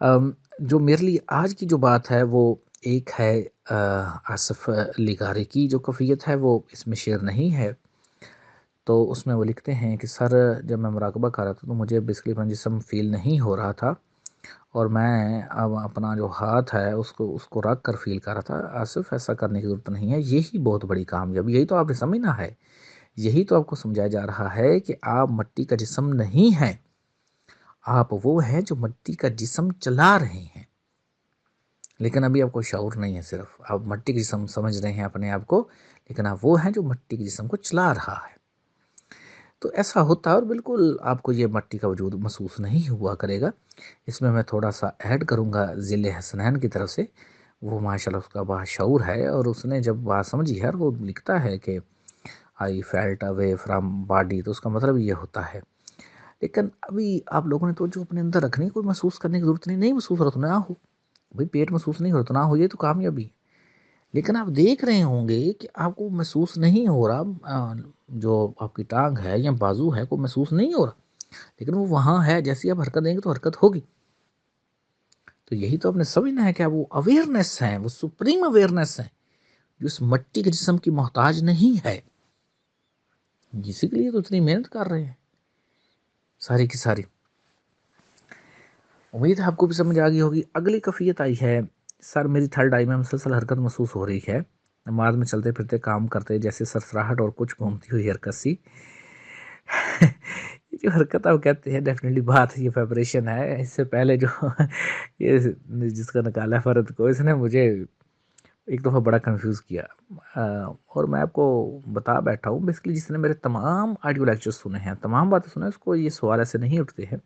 जो मेरे लिए आज की जो बात है वो एक है आसिफ लिगारी की जो कफ़ियत है वो इसमें शेयर नहीं है। तो उसमें वो लिखते हैं कि सर, जब मैं मुराकबा कर रहा था तो मुझे बेसिकली अपना जिस्म फ़ील नहीं हो रहा था और मैं अब अपना जो हाथ है उसको उसको रख कर फ़ील कर रहा था। आसिफ, ऐसा करने की ज़रूरत नहीं है, यही बहुत बड़ी कामयाबी, यही तो आपने समझना है। यही तो आपको समझाया जा रहा है कि आप मिट्टी का जिस्म नहीं हैं, आप वो हैं जो मिट्टी का जिस्म चला रहे हैं। लेकिन अभी आपको शऊर नहीं है, सिर्फ आप मिट्टी के जिस्म समझ रहे हैं अपने आप को, लेकिन आप वो हैं जो मिट्टी के जिस्म को चला रहा है। तो ऐसा होता है और बिल्कुल आपको ये मिट्टी का वजूद महसूस नहीं हुआ करेगा। इसमें मैं थोड़ा सा ऐड करूँगा ज़िले हसनैन की तरफ से। वो माशाल्लाह उसका बाशऊर है और उसने जब बात समझी है, वो लिखता है कि I felt away from body, तो उसका मतलब ये होता है। लेकिन अभी आप लोगों ने तो जो अपने अंदर रखने को महसूस करने की ज़रूरत नहीं महसूस हो रहा तो ना हो। भाई पेट महसूस नहीं हो रहा तो ना हो, ये तो कामयाबी है। लेकिन आप देख रहे होंगे कि आपको महसूस नहीं हो रहा, जो आपकी टांग है या बाजू है को महसूस नहीं हो रहा, लेकिन वो वहाँ है, जैसे ही आप हरकत देंगे तो हरकत होगी। तो यही तो आपने समझना है कि वो अवेयरनेस है, वो सुप्रीम अवेयरनेस है जो इस मिट्टी के जिस्म की मोहताज नहीं है। इसी के लिए तो इतनी मेहनत कर रहे हैं सारी की सारी। उम्मीद है आपको भी समझ आ गई होगी। अगली कफियत आई है, सर मेरी थर्ड आई में मुसलसल हरकत महसूस हो रही है, नमाज में चलते फिरते काम करते जैसे सरसराहट और कुछ घूमती हुई हरकत सी। ये जो हरकत आप कहते हैं, डेफिनेटली बात ये फेब्रेशन है। इससे पहले जो ये जिसका निकाला है फर्द को, इसने मुझे एक दफ़ा बड़ा कंफ्यूज किया। और मैं आपको बता बैठा हूँ, बेसिकली जिसने मेरे तमाम ऑडियो लेक्चर सुने हैं, तमाम बातें सुने, उसको ये सवाल ऐसे नहीं उठते हैं।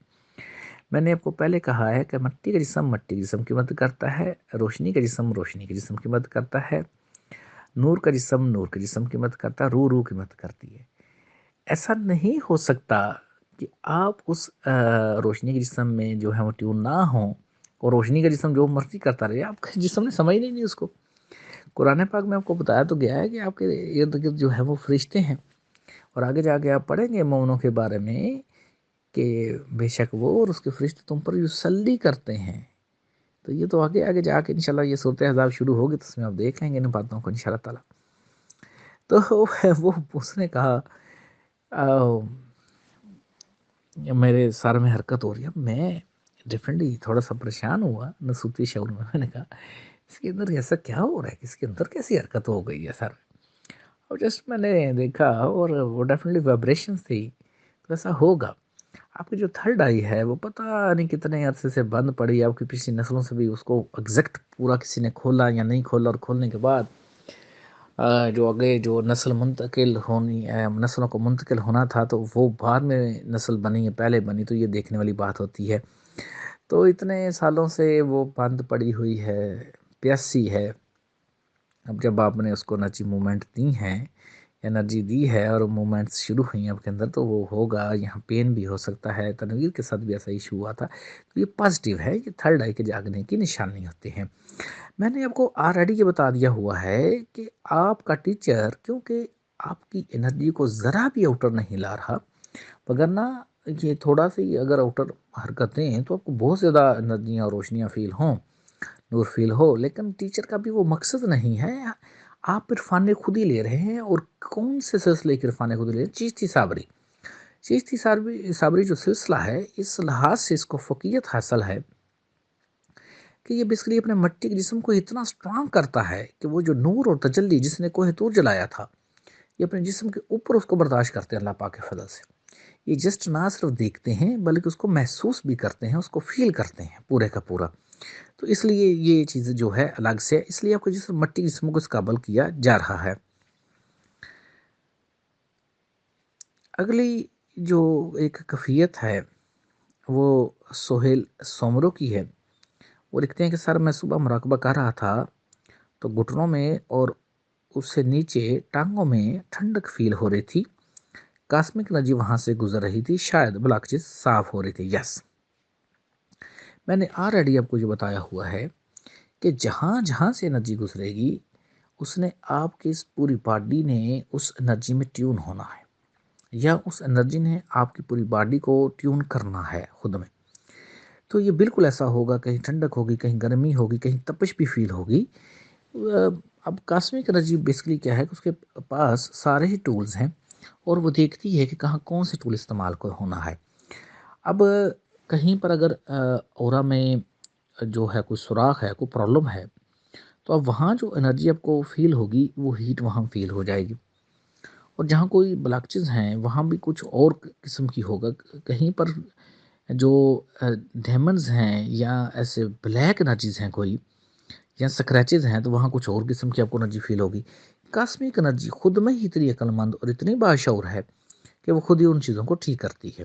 मैंने आपको पहले कहा है कि मिट्टी का जिस्म मिट्टी के जिस्म की मदद करता है, रोशनी का जिस्म रोशनी के जिस्म की मदद करता है, नूर का जिस्म नूर के जिस्म की मदद करता है, रूह रूह की मदद करती है। ऐसा नहीं हो सकता कि आप उस रोशनी के जिस्म में जो है वो ट्यून ना हो और रोशनी का जिस्म जो मर्जी करता रहे, आपका जिस्म ने समझ नहीं उसको। कुरान पाक में आपको बताया तो गया है कि आपके इर्द गिर्द जो है वो फरिश्ते हैं, और आगे जाके आप पढ़ेंगे मोमिनों के बारे में कि बेशक वो और उसके फरिश्ते तुम पर युसल्ली करते हैं। तो ये तो आगे आगे जाके इंशाल्लाह ये सूरत अहज़ाब शुरू होगी तो उसमें आप देख लेंगे इन बातों को इंशाल्लाह ताला। तो वो उसने कहा, "अ, मेरे सर में हरकत हो रही है।" मैं डेफिनेटली थोड़ा सा परेशान हुआ नसूती शऊर में। मैंने कहा, इसके अंदर ऐसा क्या हो रहा है, इसके अंदर कैसी हरकत हो गई है सर। और जस्ट मैंने देखा और वो डेफिनेटली वाइब्रेशंस थी। तो ऐसा होगा। आपकी जो थर्ड आई है वो पता नहीं कितने अरसे से बंद पड़ी, आपकी पिछली नस्लों से भी उसको एग्जैक्ट पूरा किसी ने खोला या नहीं खोला, और खोलने के बाद जो आगे जो नस्ल मुंतकिल होनी नस्लों को मुंतकिल होना था, तो वो बाद में नस्ल बनी है पहले बनी, तो ये देखने वाली बात होती है। तो इतने सालों से वो बंद पड़ी हुई है, प्यासी है। अब जब आपने उसको एनर्जी मूवमेंट दी हैं, एनर्जी दी है और मूवमेंट्स शुरू हुई हैं आपके अंदर, तो वो होगा। यहाँ पेन भी हो सकता है, तनवीर के साथ भी ऐसा इशू हुआ था। तो ये पॉजिटिव है, ये थर्ड आई के जागने की निशानी होती है। मैंने आपको ऑलरेडी ये बता दिया हुआ है कि आपका टीचर, क्योंकि आपकी एनर्जी को ज़रा भी आउटर नहीं ला रहा, वगरना ये थोड़ा सी अगर आउटर हरकतें तो आपको बहुत ज़्यादा एनर्जियाँ और रोशनियाँ फील हों, नूर फील हो, लेकिन टीचर का भी वो मकसद नहीं है। आप इरफान खुद ही ले रहे हैं, और कौन से सिलसिले के इरफान खुद ले रहे हैं? चिश्ती साबरी। चिश्ती साबरी साबरी जो सिलसिला है, इस लिहाज से इसको फ़कीयत हासिल है कि ये बेसिकली अपने मिट्टी के जिस्म को इतना स्ट्रांग करता है कि वो जो नूर और तजल्ली जिसने कोहे तूर जलाया था, ये अपने जिस्म के ऊपर उसको बर्दाश्त करते हैं अल्लाह पाक के फजल से। ये जस्ट ना सिर्फ देखते हैं बल्कि उसको महसूस भी करते हैं, उसको फील करते हैं पूरे का पूरा। तो इसलिए ये चीज़ जो है अलग से है, इसलिए आपको जिस मिट्टी के जिस्म को इस काबल किया जा रहा है। अगली जो एक कफ़ियत है वो सोहेल सोमरो की है। वो लिखते हैं कि सर, मैं सुबह मुराकबा कर रहा था तो घुटनों में और उससे नीचे टांगों में ठंडक फील हो रही थी। कॉस्मिक एनर्जी वहां से गुजर रही थी, शायद ब्लॉकेजेस साफ हो रही थी। यस, मैंने ऑलरेडी आपको ये बताया हुआ है कि जहाँ जहाँ से एनर्जी गुजरेगी, उसने आपकी इस पूरी बॉडी ने उस एनर्जी में ट्यून होना है, या उस एनर्जी ने आपकी पूरी बॉडी को ट्यून करना है खुद में। تو یہ بالکل ایسا ہوگا، کہیں ٹھنڈک ہوگی، کہیں گرمی ہوگی، کہیں تپش بھی فیل ہوگی۔ اب کاسمک انرجی بیسکلی کیا ہے کہ اس کے پاس سارے ہی ٹولز ہیں اور وہ دیکھتی ہے کہ کہاں کون سے ٹول استعمال کو ہونا ہے۔ اب کہیں پر اگر اورا میں جو ہے کوئی سوراخ ہے، کوئی پرابلم ہے، تو اب وہاں جو انرجی آپ کو فیل ہوگی وہ ہیٹ وہاں فیل ہو جائے گی، اور جہاں کوئی بلاکچز ہیں وہاں بھی کچھ اور قسم کی ہوگا۔ کہیں پر جو ڈیمنز ہیں یا ایسے بلیک انرجیز ہیں کوئی، یا سکریچز ہیں، تو وہاں کچھ اور قسم کی آپ کو انرجی فیل ہوگی۔ کاسمک انرجی خود میں ہی اتنی عقل مند اور اتنی باشعور ہے کہ وہ خود ہی ان چیزوں کو ٹھیک کرتی ہے۔